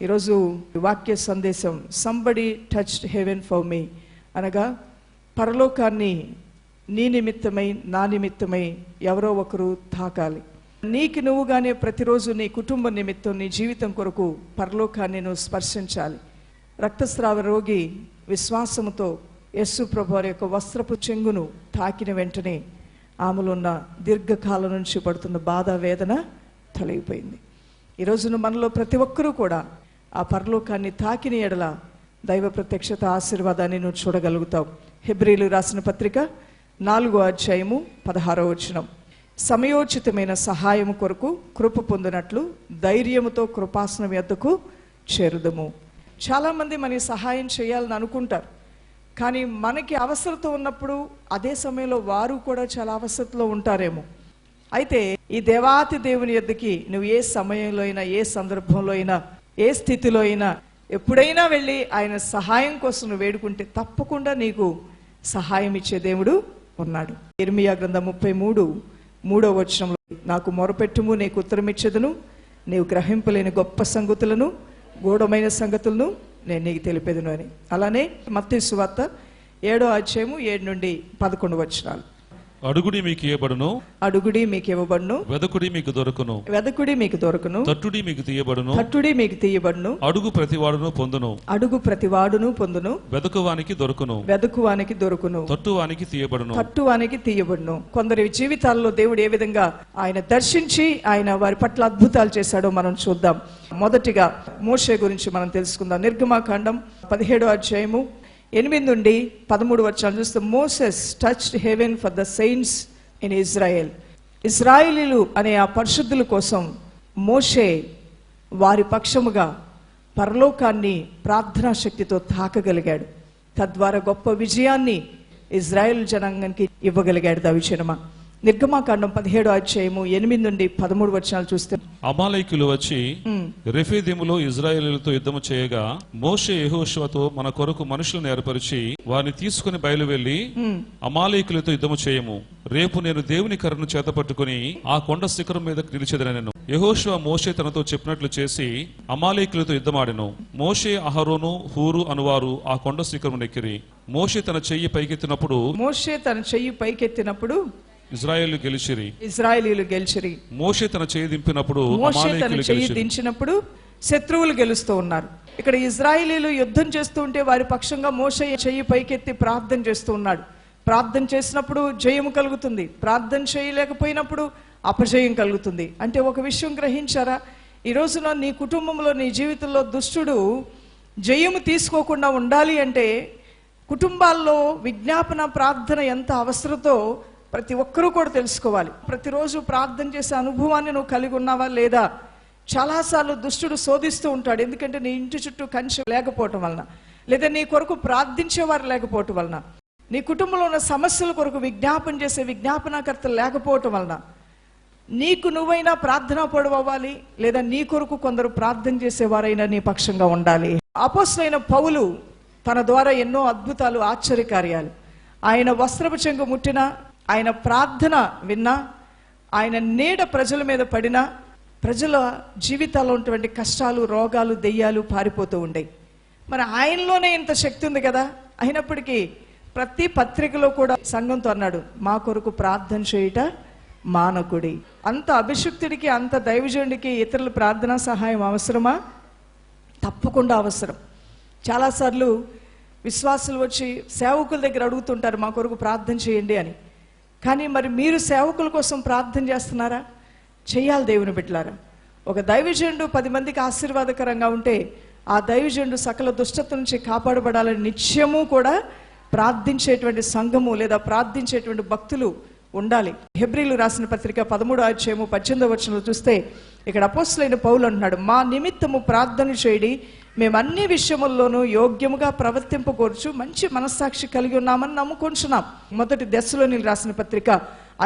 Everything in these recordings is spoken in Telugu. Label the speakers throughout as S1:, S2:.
S1: ఈరోజు వాక్య సందేశం సంబడి టచ్డ్ హెవెన్ ఫర్ మీ అనగా పరలోకాన్ని నీ నిమిత్తమై నా నిమిత్తమై ఎవరో ఒకరు తాకాలి. నీకు నువ్వుగానే ప్రతిరోజు నీ కుటుంబ నిమిత్తం నీ జీవితం కొరకు పరలోకాన్ని నువ్వు స్పర్శించాలి. రక్తస్రావ రోగి విశ్వాసముతో యేసు ప్రభువారి యొక్క వస్త్రపు చెంగును తాకిన వెంటనే ఆమెలో ఉన్న దీర్ఘకాలం నుంచి పడుతున్న బాధ వేదన తొలగిపోయింది. ఈరోజున మనలో ప్రతి ఒక్కరూ కూడా ఆ పరలోకాన్ని తాకిన ఎడల దైవ ప్రత్యక్షత ఆశీర్వాదాన్ని నువ్వు చూడగలుగుతావు. హెబ్రీలు రాసిన పత్రిక 4వ అధ్యాయము 16వ వచనం, సమయోచితమైన సహాయము కొరకు కృప పొందినట్లు ధైర్యముతో కృపాసనం యొద్దకు చేరుదము. చాలామంది మనకి సహాయం చేయాలని అనుకుంటారు, కానీ మనకి అవసరత ఉన్నప్పుడు అదే సమయంలో వారు కూడా చాలా అవసరతలో ఉంటారేమో. అయితే ఈ దేవాతి దేవుని యొద్దకి నువ్వు ఏ సమయంలో అయినా, ఏ సందర్భంలో అయినా, ఏ స్థితిలో అయినా, ఎప్పుడైనా వెళ్ళి ఆయన సహాయం కోసం నువ్వు వేడుకుంటే తప్పకుండా నీకు సహాయం ఇచ్చే దేవుడు ఉన్నాడు. ఇర్మియా గ్రంథం 33:3వ వచనంలో, నాకు మొరపెట్టుము నీకు ఉత్తరం ఇచ్చేదను, నీవు గ్రహింపలేని గొప్ప సంగతులను గూఢమైన సంగతులను నేను నీకు తెలిపేదను అని. అలానే మత్తయి సువార్త 7వ అధ్యాయము 7 నుండి 11 వచనాలు,
S2: అడుగుడి మీకు ఇవ్వబడును,
S1: అడుగుడి మీకు ఇవ్వబడును,
S2: వెదకుడి మీకు దొరకును,
S1: వెదకుడి మీకు దొరకును,
S2: తట్టుడి మీకు తీయబడును,
S1: తట్టుడి మీకు తీయబడును,
S2: అడుగు ప్రతివాడును పొందును,
S1: అడుగు ప్రతివాడును పొందును,
S2: వెదకువానికి దొరకును,
S1: వెదకువానికి దొరకును,
S2: తట్టువానికి తీయబడును,
S1: తట్టువానికి తీయబడును. కొందరి జీవితాల్లో దేవుడు ఏ విధంగా ఆయన దర్శించి ఆయన వారి పట్ల అద్భుతాలు చేశాడో మనం చూద్దాం. మొదటిగా మోషే గురించి మనం తెలుసుకుందాం. నిర్గమాకాండం 17వ అధ్యాయము 8 నుండి 13 వచనాలు చూస్తే, Moses touched heaven for the saints in Israel. ఇజ్రాయేలీలు అనే ఆ పరిశుద్ధుల కోసం మోషే వారి పక్షముగా పరలోకాన్ని ప్రార్థనా శక్తితో తాకగలిగాడు. తద్వారా గొప్ప విజయాన్ని ఇజ్రాయెల్ జనాంగానికి ఇవ్వగలిగాడు. దైవజనమా, నిర్గమాకాండం 17వ అధ్యాయము 8 నుండి 13 వచనాలు చూస్తే,
S2: అమాలేకులు వచ్చి రెఫీదీములో ఇజ్రాయేలీలతో యుద్ధము చేయగా మోషే యెహోషువతో మన కొరకు మనుషులను ఏర్పరిచి వారిని తీసుకుని బయలువెళ్లి అమాలేకులతో యుద్ధము చేయము, రేపు నేను దేవుని కర్రను చేత పట్టుకుని ఆ కొండ శిఖరం మీద నిలిచెదనెను. యెహోషువ మోషే తనతో చెప్పినట్లు చేసి అమాలేకులతో యుద్ధమాడెను. మోషే, అహరోను, హూరు అనువారు ఆ కొండ శిఖరం నెక్కిరి. మోషే తన చెయ్యి పైకెత్తినప్పుడు ఇజ్రాయేలు గెలిచిరి. ఇజ్రాయేలీలు గెలిచిరి. మోషే తన చెయ్యి దించినప్పుడు
S1: శత్రువులు గెలుస్తూ ఉన్నారు. ఇక్కడ ఇజ్రాయేలీలు యుద్ధం చేస్తూ ఉంటే వారి పక్షంగా మోషే చెయ్యి పైకెత్తి ప్రార్థన చేస్తూ ఉన్నాడు. ప్రార్థన చేసినప్పుడు జయము కలుగుతుంది, ప్రార్థన చేయలేకపోయినప్పుడు అపజయం కలుగుతుంది. అంటే ఒక విషయం గ్రహించారా, ఈ రోజున నీ కుటుంబంలో, నీ జీవితంలో దుష్టుడు జయము తీసుకోకుండా ఉండాలి అంటే కుటుంబాల్లో విజ్ఞాపన ప్రార్థన ఎంత అవసరతో ప్రతి ఒక్కరూ కూడా తెలుసుకోవాలి. ప్రతిరోజు ప్రార్థన చేసే అనుభవాన్ని నువ్వు కలిగి ఉన్నావా లేదా? చాలాసార్లు దుష్టుడు శోధిస్తూ ఉంటాడు. ఎందుకంటే నీ ఇంటి చుట్టూ కంచె లేకపోవటం వలన, లేదా నీ కొరకు ప్రార్థించేవారు లేకపోవటం వలన, నీ కుటుంబంలో ఉన్న సమస్యల కొరకు విజ్ఞాపన చేసే విజ్ఞాపనకర్తలు లేకపోవటం వలన నీకు నువ్వైనా ప్రార్థనా పడవాలి, లేదా నీ కొరకు కొందరు ప్రార్థన చేసేవారైనా నీ పక్షంగా ఉండాలి. అపోస్తలుడైన పౌలు తన ద్వారా ఎన్నో అద్భుతాలు, ఆశ్చర్యకార్యాలు, ఆయన వస్త్రపు చెంగు ముట్టినా, ఆయన ప్రార్థన విన్నా, ఆయన నీడ ప్రజల మీద పడినా ప్రజల జీవితాల్లో ఉన్నటువంటి కష్టాలు, రోగాలు, దెయ్యాలు పారిపోతూ ఉండేవి. మరి ఆయనలోనే ఇంత శక్తి ఉంది కదా, అయినప్పటికీ ప్రతి పత్రికలో కూడా సంఘంతో అన్నాడు, మా కొరకు ప్రార్థన చేయుట మానకుడి. అంత అభిషిక్తుడికి, అంత దైవజనుడికి ఇతరుల ప్రార్థనా సహాయం అవసరమా? తప్పకుండా అవసరం. చాలాసార్లు విశ్వాసులు వచ్చి సేవకుల దగ్గర అడుగుతుంటారు, మా కొరకు ప్రార్థన చేయండి అని. కానీ మరి మీరు సేవకుల కోసం ప్రార్థన చేస్తున్నారా? చెయ్యాలి దేవుని బిడ్డలారా. ఒక దైవజనుడు 10 మందికి ఆశీర్వాదకరంగా ఉంటే ఆ దైవజనుడు సకల దుష్టత నుంచి కాపాడబడాలని నిత్యము కూడా ప్రార్థించేటువంటి సంఘము, లేదా ప్రార్థించేటువంటి భక్తులు ఉండాలి. హెబ్రీలు రాసిన పత్రిక 13వ అధ్యాయము 18వ వచనంలో చూస్తే ఇక్కడ అపోస్తలుడైన పౌలు అంటున్నాడు, మా నిమిత్తము ప్రార్థన చేయడి, మేము అన్ని విషయముల్లోనూ యోగ్యముగా ప్రవర్తింపకూర్చు మంచి మనస్సాక్షి కలిగి ఉన్నామని నమ్ముకొంచున్నాం. మొదటి దెస్సలోనీయులు రాసిన పత్రిక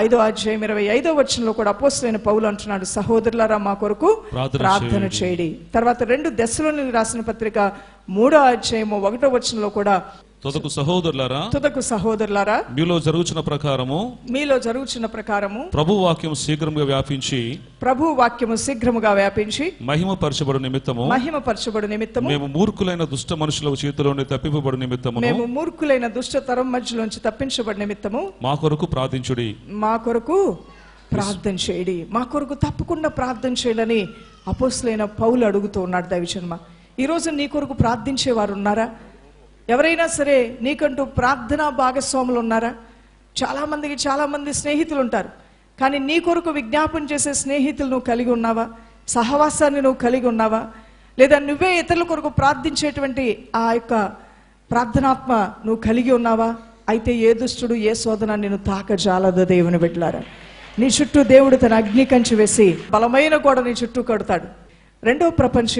S1: 5వ అధ్యాయం 25వ వచనంలో కూడా అపోస్తలుడైన పౌలు అంటున్నాడు, సహోదరులారా మా కొరకు ప్రార్థన చేయడి. తర్వాత 2 దెస్సలోనీయులు రాసిన పత్రిక 3వ అధ్యాయము 1వ వచనంలో కూడా
S2: తుదకు
S1: సహోదరులారా
S2: మీలో జరుగుచున్న ప్రకారము ప్రభు వాక్యము శీఘ్రముగా వ్యాపించి మహిమపరచబడు నిమిత్తము మేము మూర్ఖులైన దుష్ట మనుషుల చేతిలోని తప్పింపబడు నిమిత్తము
S1: మూర్ఖులైన దుష్ట తరం మధ్యలోంచి తప్పించబడి నిమిత్తము
S2: మా కొరకు ప్రార్థించుడి,
S1: మా కొరకు ప్రార్థన చేయడి, మా కొరకు తప్పకుండా ప్రార్థన చేయాలని అపోస్తలుడైన పౌలు అడుగుతూ ఉన్నాడు. దైవజనమా, ఈరోజు నీ కొరకు ప్రార్థించే వారు ఉన్నారా? ఎవరైనా సరే నీకంటూ ప్రార్థనా భాగస్వాములు ఉన్నారా? చాలా మంది స్నేహితులు ఉంటారు, కానీ నీ కొరకు విజ్ఞాపన చేసే స్నేహితులు నువ్వు కలిగి ఉన్నావా? సహవాసాన్ని నువ్వు కలిగి ఉన్నావా? లేదా నువ్వే ఇతరుల కొరకు ప్రార్థించేటువంటి ఆ యొక్క ప్రార్థనాత్మ నువ్వు కలిగి ఉన్నావా? అయితే ఏ దుష్టుడు ఏ శోధన నేను తాకజాలదు. దేవుని బిడ్డలారా, నీ చుట్టూ దేవుడు తన అగ్ని కంచి వేసి బలమైన గోడ నీ చుట్టూ కడతాడు. రెండవ ప్రపంచ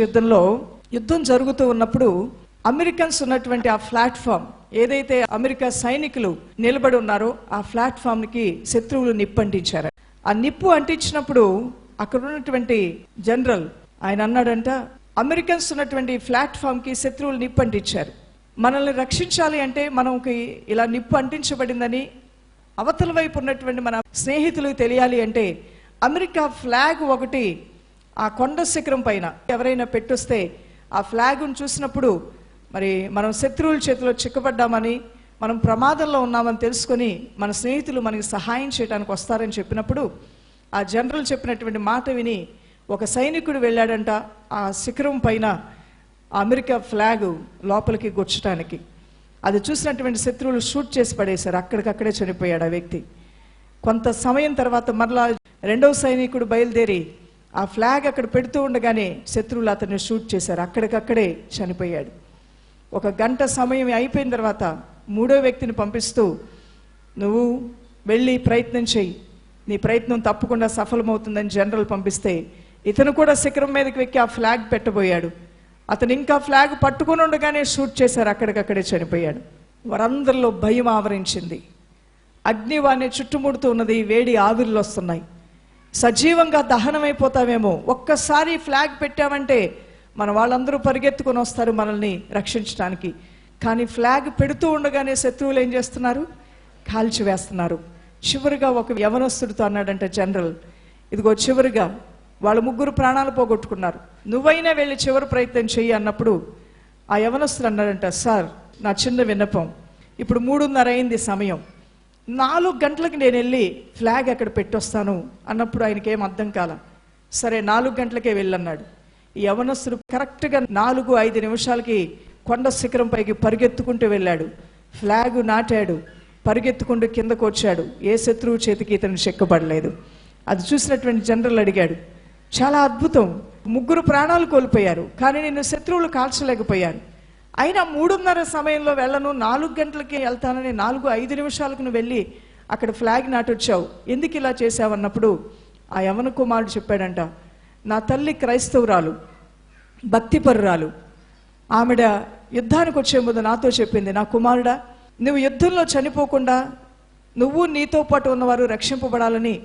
S1: యుద్ధం జరుగుతూ ఉన్నప్పుడు అమెరికన్స్ ఉన్నటువంటి ఆ ప్లాట్ఫామ్, ఏదైతే అమెరికా సైనికులు నిలబడి ఉన్నారో ఆ ప్లాట్ఫామ్ కి శత్రువులు నిప్పు అంటించారు. ఆ నిప్పు అంటించినప్పుడు అక్కడ ఉన్నటువంటి జనరల్ ఆయన అన్నాడంట, అమెరికన్స్ ఉన్నటువంటి ప్లాట్ఫామ్ కి శత్రువులు నిప్పు అంటించారు, మనల్ని రక్షించాలి అంటే మనకి ఇలా నిప్పు అంటించబడిందని అవతల వైపు ఉన్నటువంటి మన స్నేహితులకు తెలియాలి అంటే అమెరికా ఫ్లాగ్ ఒకటి ఆ కొండ శిఖరం పైన ఎవరైనా పెట్టొస్తే ఆ ఫ్లాగ్ను చూసినప్పుడు మరి మనం శత్రువుల చేతిలో చిక్కబడ్డామని, మనం ప్రమాదంలో ఉన్నామని తెలుసుకొని మన స్నేహితులు మనకి సహాయం చేయడానికి వస్తారని చెప్పినప్పుడు ఆ జనరల్ చెప్పినటువంటి మాట విని ఒక సైనికుడు వెళ్ళాడంట ఆ శిఖరం పైన అమెరికా ఫ్లాగ్ లోపలికి గుచ్చటానికి. అది చూసినటువంటి శత్రువులు షూట్ చేసి పడేశారు, అక్కడికక్కడే చనిపోయాడు ఆ వ్యక్తి. కొంత సమయం తర్వాత మరలా రెండవ సైనికుడు బయలుదేరి ఆ ఫ్లాగ్ అక్కడ పెడుతూ ఉండగానే శత్రువులు అతన్ని షూట్ చేశారు, అక్కడికక్కడే చనిపోయాడు. ఒక గంట సమయం అయిపోయిన తర్వాత మూడో వ్యక్తిని పంపిస్తూ నువ్వు వెళ్ళి ప్రయత్నం చెయ్యి, నీ ప్రయత్నం తప్పకుండా సఫలమవుతుందని జనరల్ పంపిస్తే ఇతను కూడా శిఖరం మీదకి ఎక్కి ఆ ఫ్లాగ్ పెట్టబోయాడు. అతను ఇంకా ఫ్లాగ్ పట్టుకుని ఉండగానే షూట్ చేశారు, అక్కడికక్కడే చనిపోయాడు. వారందరిలో భయం ఆవరించింది. అగ్ని వారిని చుట్టుముడుతూ ఉన్నది, వేడి ఆవిర్లు వస్తున్నాయి. సజీవంగా దహనమైపోతామేమో, ఒక్కసారి ఫ్లాగ్ పెట్టామంటే మన వాళ్ళందరూ పరిగెత్తుకొని వస్తారు మనల్ని రక్షించడానికి. కానీ ఫ్లాగ్ పెడుతూ ఉండగానే శత్రువులు ఏం చేస్తున్నారు? కాల్చివేస్తున్నారు. చివరిగా ఒక యవనస్తుడితో అన్నాడంటే జనరల్, ఇదిగో చివరిగా వాళ్ళ ముగ్గురు ప్రాణాలు పోగొట్టుకున్నారు, నువ్వైనా వెళ్ళి చివరి ప్రయత్నం చెయ్యి అన్నప్పుడు ఆ యవనస్తుడు అన్నాడంట, సార్ నా చిన్న విన్నపం, ఇప్పుడు 3:30 అయింది సమయం, 4 గంటలకు నేను వెళ్ళి ఫ్లాగ్ అక్కడ పెట్టొస్తాను అన్నప్పుడు ఆయనకేం అర్థం కాల. సరే 4 గంటలకే వెళ్ళన్నాడు. ఈ యవనస్తుడు కరెక్ట్గా 4-5 నిమిషాలకి కొండ శిఖరం పైకి పరిగెత్తుకుంటూ వెళ్ళాడు, ఫ్లాగ్ నాటాడు, పరిగెత్తుకుంటూ కిందకు వచ్చాడు. ఏ శత్రువు చేతికి ఇతను చెక్కబడలేదు. అది చూసినటువంటి జనరల్ అడిగాడు, చాలా అద్భుతం, 3 ప్రాణాలు కోల్పోయారు, కానీ నిన్ను శత్రువులు కాల్చలేకపోయారు, అయినా 3:30 సమయంలో వెళ్ళను, 4 గంటలకి వెళ్తానని 4-5 నిమిషాలకు నువ్వు వెళ్ళి అక్కడ ఫ్లాగ్ నాటొచ్చావు, ఎందుకు ఇలా చేశావన్నప్పుడు ఆ యవన కుమారుడు చెప్పాడంట, నా తల్లి క్రైస్తవురాలు, భక్తిపరురాలు, ఆమెడ యుద్ధానికి వచ్చే ముందు నాతో చెప్పింది, నా కుమారుడా నువ్వు యుద్ధంలో చనిపోకుండా నువ్వు నీతో పాటు ఉన్నవారు రక్షింపబడాలని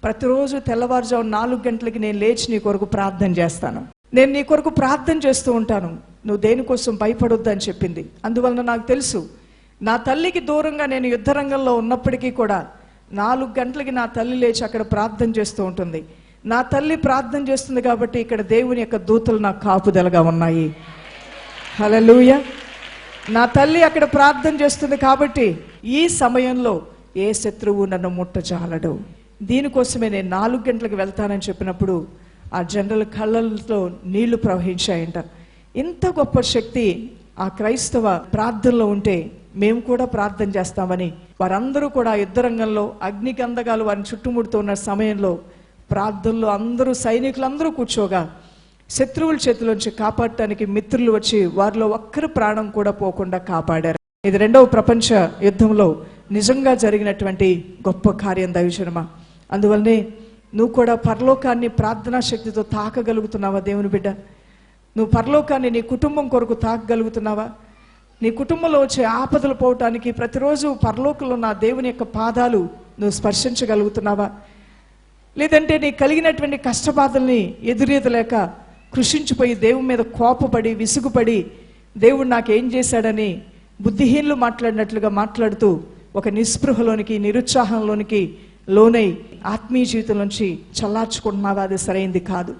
S1: ప్రతిరోజు తెల్లవారుజాము 4 గంటలకి నేను లేచి నీ కొరకు ప్రార్థన చేస్తాను, నేను నీ కొరకు ప్రార్థన చేస్తూ ఉంటాను, నువ్వు దేనికోసం భయపడొద్దు అని చెప్పింది. అందువలన నాకు తెలుసు, నా తల్లికి దూరంగా నేను యుద్ధ రంగంలో ఉన్నప్పటికీ కూడా 4 గంటలకి నా తల్లి లేచి అక్కడ ప్రార్థన చేస్తూ ఉంటుంది. నా తల్లి ప్రార్థన చేస్తుంది కాబట్టి ఇక్కడ దేవుని యొక్క దూతలు నాకు కాపుదలగా ఉన్నాయి. హల్లెలూయా. నా తల్లి అక్కడ ప్రార్థన చేస్తుంది కాబట్టి ఈ సమయంలో ఏ శత్రువు నన్ను ముట్టజాలడు. దీనికోసమే నేను 4 గంటలకు వెళ్తానని చెప్పినప్పుడు ఆ జనరల్ కళ్ళతో నీళ్లు ప్రవహించాయంట. ఇంత గొప్ప శక్తి ఆ క్రైస్తవ ప్రార్థనలో ఉంటే మేము కూడా ప్రార్థన చేస్తామని వారందరూ కూడా యుద్ధ రంగంలో అగ్నిగంధకాలు వారిని చుట్టుముడుతున్న సమయంలో ప్రార్థనలో అందరూ సైనికులందరూ కూర్చోగా శత్రువుల చేతిలోంచి కాపాడటానికి మిత్రులు వచ్చి వారిలో ఒక్కరి ప్రాణం కూడా పోకుండా కాపాడారు. ఇది 2వ ప్రపంచ యుద్ధంలో నిజంగా జరిగినటువంటి గొప్ప కార్యం దైవజనమా. అందువల్లనే నువ్వు కూడా పరలోకాన్ని ప్రార్థనా శక్తితో తాకగలుగుతున్నావా దేవుని బిడ్డ? నువ్వు పరలోకాన్ని నీ కుటుంబం కొరకు తాకగలుగుతున్నావా? నీ కుటుంబంలో వచ్చే ఆపదలు పోవటానికి ప్రతిరోజు పరలోకంలో నా దేవుని యొక్క పాదాలు నువ్వు స్పర్శించగలుగుతున్నావా? లేదంటే నీ కలిగినటువంటి కష్టబాధల్ని ఎదురీదలేక కృషించిపోయి దేవుని మీద కోపపడి విసుగుపడి దేవుడు నాకేం చేశాడని బుద్ధిహీనులు మాట్లాడినట్లుగా మాట్లాడుతూ ఒక నిస్పృహలోనికి, నిరుత్సాహంలోనికి లోనై ఆత్మీయ జీవితం నుంచి చల్లార్చుకుంటున్నావా? అది సరైంది కాదు.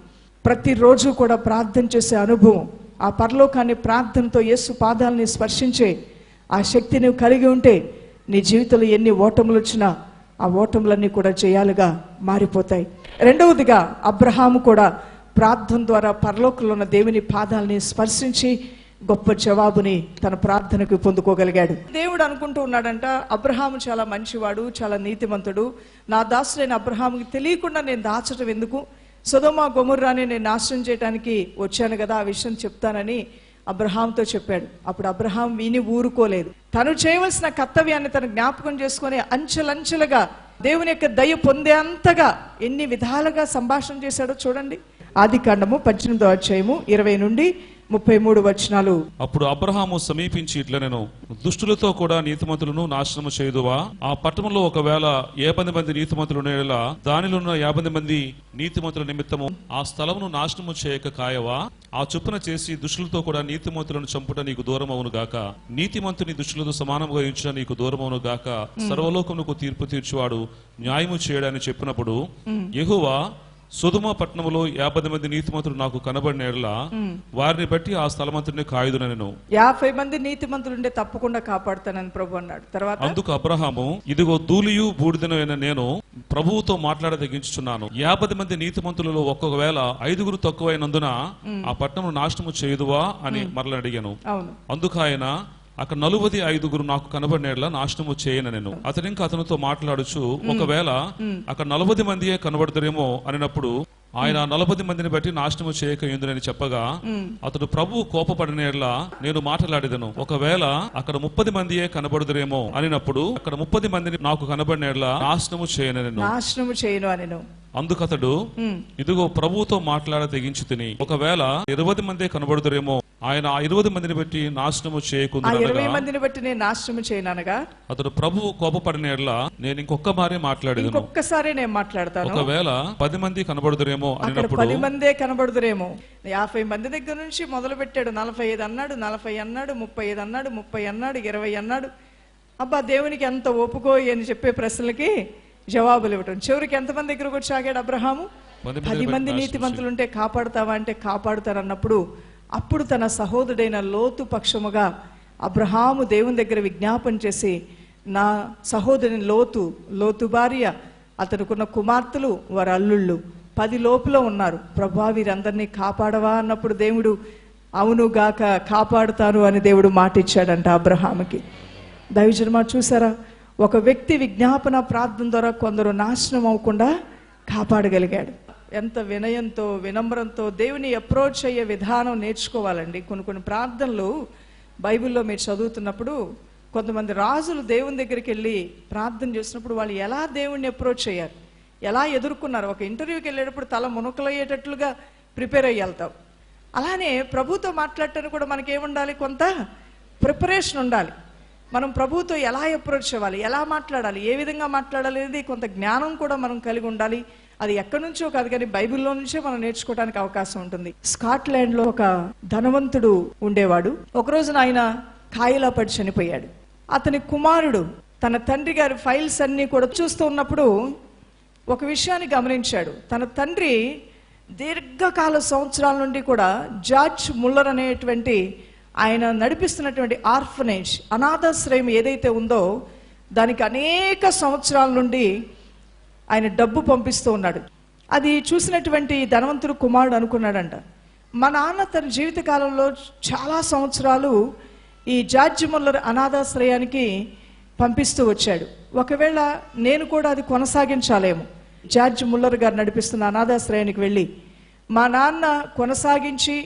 S1: ప్రతిరోజు కూడా ప్రార్థన చేసే అనుభవం, ఆ పరలోకాన్ని ప్రార్థనతో యేసు పాదాలని స్పర్శించే ఆ శక్తి నువ్వు కలిగి ఉంటే నీ జీవితంలో ఎన్ని ఓటములు వచ్చినా ఆ ఓటములన్నీ కూడా జయాలుగా మారిపోతాయి. రెండవదిగా అబ్రహాము కూడా ప్రార్థన ద్వారా పరలోకంలో ఉన్న దేవుని పాదాలని స్పర్శించి గొప్ప జవాబుని తన ప్రార్థనకు పొందుకోగలిగాడు. దేవుడు అనుకుంటూ ఉన్నాడంట, అబ్రహాము చాలా మంచివాడు, చాలా నీతిమంతుడు, నా దాసుడైన అబ్రహాముకి తెలియకుండా నేను దాచటం ఎందుకు, సొదొమ గొమొర్రాని నేను నాశనం చేయడానికి వచ్చాను కదా, ఆ విషయం చెప్తానని అబ్రహాంతో చెప్పాడు. అప్పుడు అబ్రహాం విని ఊరుకోలేదు. తను చేయవలసిన కర్తవ్యాన్ని తను జ్ఞాపకం చేసుకుని అంచెలంచెలుగా దేవుని యొక్క దయ పొందే అంతగా ఎన్ని విధాలుగా సంభాషణ చేశాడో చూడండి. ఆదికాండము 18వ అధ్యాయము 20 నుండి 33 వచనాలు.
S2: అప్పుడు అబ్రహాము సమీపించి ఇట్లా, నేను దుష్టులతో కూడా నీతిమంతులను నాశనము చేయుదువా? ఆ పట్టణంలో ఒకవేళ 50 మంది నీతిమంతులు ఉండేలా దానిలో ఉన్న 50 మంది నీతిమంతుల నిమిత్తము ఆ స్థలమును నాశనము చేయక కాయవా? ఆ చొప్పున చేసి దుష్టులతో కూడా నీతిమంతులను చంపుట నీకు దూరం అవును గాక. నీతిమంతుని దుష్టులతో సమానముగా ఎంచుట నీకు దూరం అవును గాక. సర్వలోకమునకు తీర్పు తీర్చువాడు న్యాయము చేయడని చెప్పినప్పుడు యెహోవా, సొదొమ పట్టణములో 50 మంది నీతిమంతులు నాకు కనబడిన ఎడల వారిని బట్టి ఆ స్థలమంతటిని కాయుదునెను.
S1: 50 మంది నీతిమంతులుండే తప్పకుండా కాపాడుతానని ప్రభు అన్నాడు. తర్వాత
S2: అందుకు అబ్రహాము, ఇదిగో ధూళియు బూడిదనైన నేను ప్రభువుతో మాట్లాడదగించుచున్నాను. 50 మంది నీతిమంతులలో ఒక్కొక్కవేళ 5 తక్కువైనందున ఆ పట్టణము నాశనము చేయుదువా అని మరల అడిగాను. అందుకు ఆయన, అక్కడ 45 నాకు కనబడినేలా నాశనము చేయను నేను. అతను ఇంకా అతనితో మాట్లాడుచు, ఒకవేళ అక్కడ 40 మందియే కనబడతారేమో అనినప్పుడు ఆయన 40 మందిని బట్టి నాశనము చేయక ఎందునని చెప్పగా, అతడు ప్రభువు కోపపడినేలా నేను మాట్లాడేదను. ఒకవేళ అక్కడ 30 మందియే కనబడుదురేమో అనినప్పుడు అక్కడ 30 మందిని నాకు కనబడినేలా నాశనము చేయను అనెను. అందుకతడు, ఇదిగో ప్రభువుతో మాట్లాడ తెగించి తిని, ఒకవేళ 20 మందే కనబడుదురేమో ఆయన ఆ 20 మందిని బట్టి నాశనము చేయకుండా
S1: 20 మందిని బట్టి నేను నాశనము చేయనగా
S2: అతడు ప్రభువు కోపపడిన ఎడల నేను ఇంకొక మారే మాట్లాడేదను.
S1: ఇంకొకసారి నేను మాట్లాడతాను.
S2: ఒకవేళ 10 మంది కనబడుదురేమో అన్నప్పుడు
S1: 10 మందే కనబడుదురేమో. 50 మంది దగ్గర నుంచి మొదలు పెట్టాడు. 45 అన్నాడు, 40 అన్నాడు, 35 అన్నాడు, 30 అన్నాడు, 20 అన్నాడు. అబ్బా, దేవునికి ఎంత ఒప్పుకో అని చెప్పే ప్రశ్నలకి జవాబులు ఇవ్వటం. చివరికి ఎంతమంది దగ్గరకు వచ్చి ఆగాడు అబ్రహాము? 10 మంది నీతిమంతులుంటే కాపాడుతావా అంటే కాపాడుతారన్నప్పుడు అప్పుడు తన సహోదరుడైన లోతు పక్షముగా అబ్రహాము దేవుని దగ్గర విజ్ఞాపన చేసి, నా సహోదరుని లోతు భార్య, అతనుకున్న కుమార్తెలు, వారి అల్లుళ్ళు 10 లోపల ఉన్నారు. ప్రభా, వీరందరినీ కాపాడవా అన్నప్పుడు దేవుడు అవును గాక కాపాడుతాను అని దేవుడు మాట ఇచ్చాడంట అబ్రహాముకి. దైవజనమా, చూసారా, ఒక వ్యక్తి విజ్ఞాపన ప్రార్థన ద్వారా కొందరు నాశనం అవ్వకుండా కాపాడగలిగాడు. ఎంత వినయంతో, వినమ్రంతో దేవుని అప్రోచ్ అయ్యే విధానం నేర్చుకోవాలండి. కొన్ని ప్రార్థనలు బైబిల్లో మీరు చదువుతున్నప్పుడు కొంతమంది రాజులు దేవుని దగ్గరికి వెళ్ళి ప్రార్థన చేసినప్పుడు వాళ్ళు ఎలా దేవుణ్ణి అప్రోచ్ అయ్యారు, ఎలా ఎదుర్కొన్నారు. ఒక ఇంటర్వ్యూకి వెళ్ళేటప్పుడు తల మునకలయ్యేటట్లుగా ప్రిపేర్ అయ్యి వెళ్తాం. అలానే ప్రభుతో మాట్లాడటానికి కూడా మనకేముండాలి? కొంత ప్రిపరేషన్ ఉండాలి. మనం ప్రభువుతో ఎలా అప్రోచ్ అవ్వాలి, ఎలా మాట్లాడాలి, ఏ విధంగా మాట్లాడాలి అనేది కొంత జ్ఞానం కూడా మనం కలిగి ఉండాలి. అది ఎక్కడి నుంచో కాదు, కానీ బైబిల్లో నుంచే మనం నేర్చుకోవడానికి అవకాశం ఉంటుంది. స్కాట్లాండ్ లో ఒక ధనవంతుడు ఉండేవాడు. ఒక రోజున ఆయన కాయిలా పడి చనిపోయాడు. అతని కుమారుడు తన తండ్రి గారి ఫైల్స్ అన్ని కూడా చూస్తూ ఉన్నప్పుడు ఒక విషయాన్ని గమనించాడు. తన తండ్రి దీర్ఘకాల సంవత్సరాల నుండి కూడా జార్జ్ ముల్లర్ అనేటువంటి ఆయన నడిపిస్తున్నటువంటి ఆర్ఫనేజ్, అనాథాశ్రయం ఏదైతే ఉందో దానికి అనేక సంవత్సరాల నుండి ఆయన డబ్బు పంపిస్తూ ఉన్నాడు. అది చూసినటువంటి ధనవంతుడు కుమారుడు అనుకున్నాడంట, మా నాన్న తన జీవిత కాలంలో చాలా సంవత్సరాలు ఈ జార్జ్ ముల్లర్ అనాథాశ్రయానికి పంపిస్తూ వచ్చాడు. ఒకవేళ నేను కూడా అది కొనసాగించాలేమో. జార్జ్ ముల్లర్ గారు నడిపిస్తున్న అనాథాశ్రయానికి వెళ్ళి మా నాన్న కొనసాగించి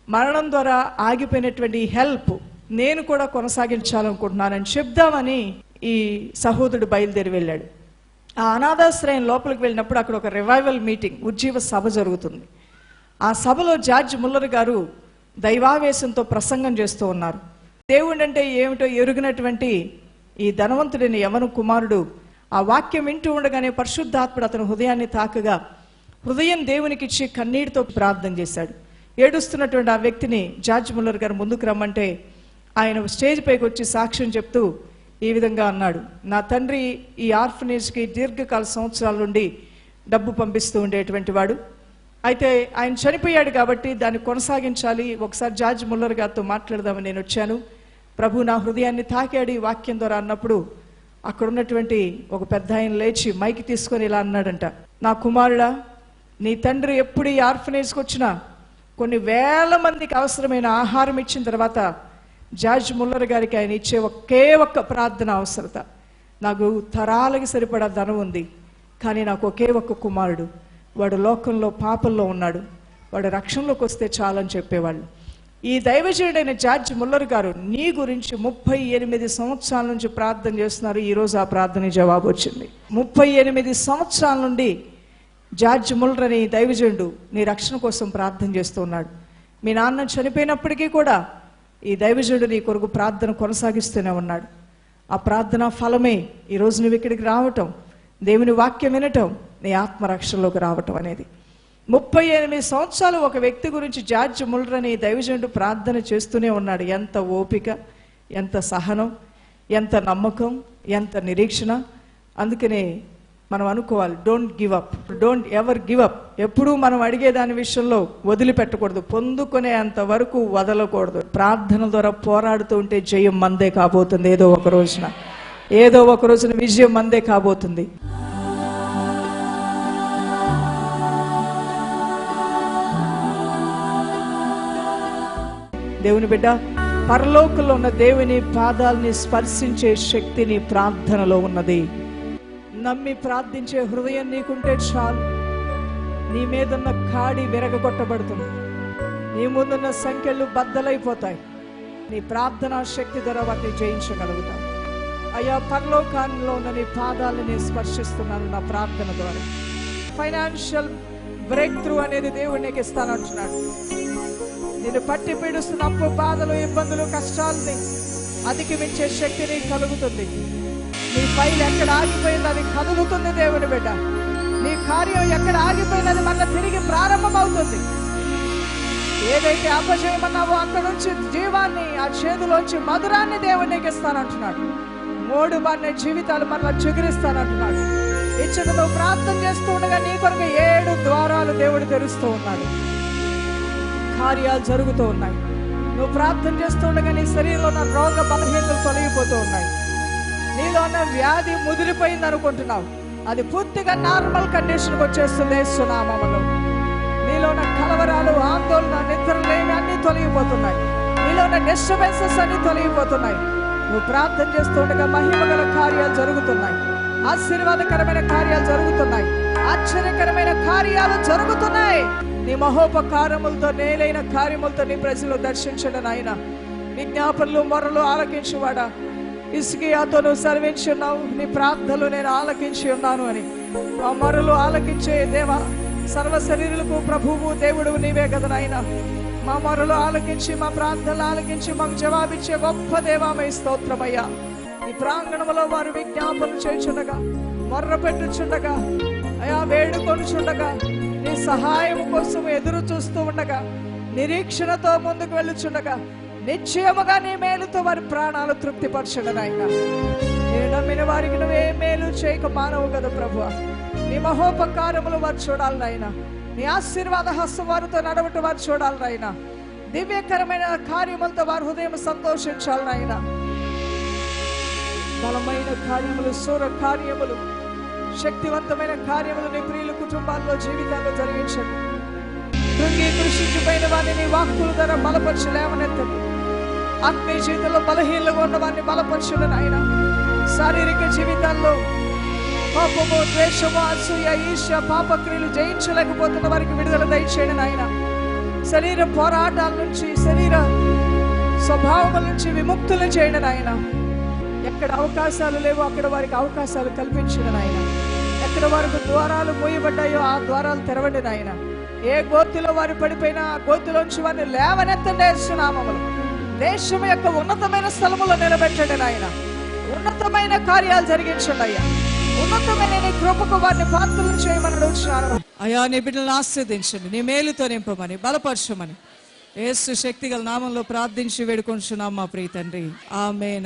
S1: మరణం ద్వారా ఆగిపోయినటువంటి హెల్ప్ నేను కూడా కొనసాగించాలనుకుంటున్నానని చెప్దామని ఈ సహోదరుడు బయలుదేరి వెళ్ళాడు. ఆ అనాథాశ్రయం లోపలికి వెళ్ళినప్పుడు అక్కడ ఒక రివైవల్ మీటింగ్, ఉజ్జీవ సభ జరుగుతుంది. ఆ సభలో జార్జ్ ముల్లర్ గారు దైవావేశంతో ప్రసంగం చేస్తూ ఉన్నారు. దేవుడు అంటే ఏమిటో ఎరుగినటువంటి ఈ ధనవంతుడిని యవన కుమారుడు ఆ వాక్యం వింటూ ఉండగానే పరిశుద్ధాత్ముడు అతని హృదయాన్ని తాకగా హృదయం దేవునికి ఇచ్చి కన్నీటితో ప్రార్థన చేశాడు. ఏడుస్తున్నటువంటి ఆ వ్యక్తిని జార్జ్ ముల్లర్ గారు ముందుకు రమ్మంటే ఆయన స్టేజ్ పైకి వచ్చి సాక్ష్యం చెప్తూ ఈ విధంగా అన్నాడు, నా తండ్రి ఈ ఆర్ఫనేజ్కి దీర్ఘకాల సంవత్సరాల నుండి డబ్బు పంపిస్తూ ఉండేటువంటి వాడు. అయితే ఆయన చనిపోయాడు కాబట్టి దాన్ని కొనసాగించాలి, ఒకసారి జార్జ్ ముల్లర్ గారితో మాట్లాడదామని నేను వచ్చాను. ప్రభు నా హృదయాన్ని తాకాడు ఈ వాక్యం ద్వారా అన్నప్పుడు అక్కడ ఉన్నటువంటి ఒక పెద్ద ఆయన లేచి మైకి తీసుకొని ఇలా అన్నాడంట, నా కుమారుడా, నీ తండ్రి ఎప్పుడు ఈ ఆర్ఫనేజ్కి వచ్చినా కొన్ని వేల మందికి అవసరమైన ఆహారం ఇచ్చిన తర్వాత జార్జ్ ముల్లర్ గారికి ఆయన ఇచ్చే ఒకే ఒక్క ప్రార్థన అవసరత, నాకు తరాలకి సరిపడా ధనం ఉంది కానీ నాకు ఒకే ఒక్క కుమారుడు, వాడు లోకంలో పాపంలో ఉన్నాడు, వాడు రక్షణలోకి వస్తే చాలని చెప్పేవాళ్ళు. ఈ దైవజనుడైన జార్జ్ ముల్లర్ గారు నీ గురించి 38 సంవత్సరాల నుంచి ప్రార్థన చేస్తున్నారు. ఈరోజు ఆ ప్రార్థన జవాబు వచ్చింది. 38 సంవత్సరాల నుండి జార్జ్ ముల్లర్ అనే దైవజనుడు నీ రక్షణ కోసం ప్రార్థన చేస్తూ ఉన్నాడు. మీ నాన్న చనిపోయినప్పటికీ కూడా ఈ దైవజనుడు నీ కొరకు ప్రార్థన కొనసాగిస్తూనే ఉన్నాడు. ఆ ప్రార్థన ఫలమే ఈరోజు నువ్వు ఇక్కడికి రావటం, దేవుని వాక్యం వినటం, నీ ఆత్మరక్షణలోకి రావటం అనేది. 38 సంవత్సరాలు ఒక వ్యక్తి గురించి జార్జ్ ముల్లర్ అనే దైవజనుడు ప్రార్థన చేస్తూనే ఉన్నాడు. ఎంత ఓపిక, ఎంత సహనం, ఎంత నమ్మకం, ఎంత నిరీక్షణ. అందుకనే మనం అనుకోవాలి, don't give up, don't ever give up. ఎప్పుడూ మనం అడిగే దాని విషయంలో వదిలిపెట్టకూడదు, పొందుకునే అంత వరకు వదలకూడదు. ప్రార్థన ద్వారా పోరాడుతూ ఉంటే జయం మందే కాబోతుంది. ఏదో ఒక రోజున విజయం మందే కాబోతుంది. దేవుని బిడ్డ, పరలోకంలో ఉన్న దేవుని పాదాలని స్పర్శించే శక్తి నీ ప్రార్థనలో ఉన్నది. నమ్మి ప్రార్థించే హృదయం నీకుంటే చాలు. నీ మీదున్న కాడి విరగొట్టబడుతుంది, నీ ముందున్న సంఖ్యలు బద్దలైపోతాయి. నీ ప్రార్థనా శక్తి ద్వారా వాటిని జయించగలుగుతావు. అయ్యా, పరలోకంలో ఉన్న నీ పాదాలని నేను స్పర్శిస్తున్నాను నా ప్రార్థన ద్వారా. ఫైనాన్షియల్ బ్రేక్ త్రూ అనేది దేవుడు నీకు ఇస్తానంటున్నాడు. నేను పట్టి పీడిస్తున్న అప్పు, బాధలు, ఇబ్బందులు, కష్టాలని అధిగమించే శక్తి నీకు కలుగుతుంది. నీ ఫైల్ ఎక్కడ ఆగిపోయింది అది కదులుతుంది. దేవుని బిడ్డ, నీ కార్యం ఎక్కడ ఆగిపోయింది అది మళ్ళీ తిరిగి ప్రారంభమవుతుంది. ఏదైతే అపజయమన్నావో అక్కడ నుంచి జీవాన్ని, ఆ చేతిలోంచి మధురాన్ని దేవుడు నీకు ఇస్తానంటున్నాడు. మూడు బారిన జీవితాలు మళ్ళీ చిగురిస్తానంటున్నాడు. ఇచ్చటతో ప్రార్థన చేస్తూ ఉండగా నీ కొరకు 7 ద్వారాలు దేవుడు తెరుస్తూ ఉన్నాడు. కార్యాలు జరుగుతూ ఉన్నాయి. నువ్వు ప్రార్థన చేస్తూ ఉండగా నీ శరీరంలో ఉన్న రోగ బలహీనతలు తొలగిపోతూ ఉన్నాయి. నీలో ఉన్న వ్యాధి ముదిరిపోయింది అనుకుంటున్నావు, అది పూర్తిగా నార్మల్ కండిషన్కి వచ్చేస్తుంది యేసు నామములో. నీలో ఉన్న కలవరాలు, ఆందోళన, నిద్రలేమి అన్ని తొలగిపోతున్నాయి. నీలో ఉన్న డిస్టర్బెన్సెస్ అన్ని తొలగిపోతున్నాయి. నువ్వు ప్రార్థన చేస్తూ ఉండగా మహిమగల కార్యాలు జరుగుతున్నాయి, ఆశీర్వాదకరమైన కార్యాలు జరుగుతున్నాయి, ఆశ్చర్యకరమైన కార్యాలు జరుగుతున్నాయి. నీ మహోపకారములతో, నేలైన కార్యములతో నీ ప్రజలు దర్శించడం నాయన. విజ్ఞాపనలు, మొరలు ఆలకించువాడా, హిజ్కియాతో నువ్వు సెలవించి ఉన్నావు, నీ ప్రార్థనలు నేను ఆలకించి ఉన్నాను అని. ఆ మొరలు ఆలకించే దేవా, సర్వ శరీరులకు ప్రభువు దేవుడు నీవే కదా నాయన. మా మొరలు ఆలకించి, మా ప్రార్థనలు ఆలకించి మాకు జవాబిచ్చే గొప్ప దేవామయ స్తోత్రమయ్యా. ఈ ప్రాంగణంలో వారు విజ్ఞాపనలు చేయుచుండగా, మొర్ర పెట్టుచుండగా, అయా వేడుకొనుచుండగా, నీ సహాయం కోసం ఎదురు చూస్తూ ఉండగా, నిరీక్షణతో ముందుకు వెళ్ళుచుండగా, నిశ్చయముగా నీ మేలుతో వారి ప్రాణాలు తృప్తిపరచండి నాయన. నేను నమ్మిన వారికి నువ్వే మేలు చేయక మానవు కదా ప్రభువా. నీ మహోపకారములు వారు చూడాలి నాయన. నీ ఆశీర్వాద హస్తం వారితో నడవటం వారు చూడాలి నాయన. దివ్యకరమైన కార్యములతో వారి హృదయం సంతోషించాలి నాయన. బలమైన కార్యములు, శూర కార్యములు, శక్తివంతమైన కార్యములు నీ ప్రియుల కుటుంబాల్లో, జీవితాల్లో జరిగించండి. కృంగి కృషించిపోయిన వారిని నీ వాక్కుల ద్వారా బలపరచు, లేవనెత్తండి. ఆత్మీయ జీవితంలో బలహీనంగా ఉన్న వారిని బలపరచండి నాయన. శారీరక జీవితాల్లో కోపము, ద్వేషము, అసూయ, ఈర్ష్య, పాపక్రియలు జయించలేకపోతున్న వారికి విడుదల దయచేయండి నాయన. శరీర పోరాటాల నుంచి, శరీర స్వభావముల నుంచి విముక్తులు చేయండి నాయన. ఎక్కడ అవకాశాలు లేవో అక్కడ వారికి అవకాశాలు కల్పించండి నాయన. ఎక్కడ వారికి ద్వారాలు మూయబడ్డాయో ఆ ద్వారాలు తెరవండి నాయన. ఏ గోతిలో వారు పడిపోయినా ఆ గోతిలోంచి వారిని లేవనెత్తండి యేసు నామములో. దేశం యొక్క ఉన్నతమైన స్థలములో నిలబెట్టండి నాయన. ఉన్నతమైన కార్యాలు జరిగించండి అయ్యా. ఉన్నతమైన నీ కృపకు వారిని పాత్రలు చేయమని అడుగుతున్నాను అయ్యా. నీ బిడ్డలను ఆశీర్వదించండి, నీ మేలుతో నింపమని, బలపరచమని, యేసు శక్తిగల నామంలో ప్రార్థించి వేడుకొంచున్నాం మా ప్రియ తండ్రి. ఆమేన్.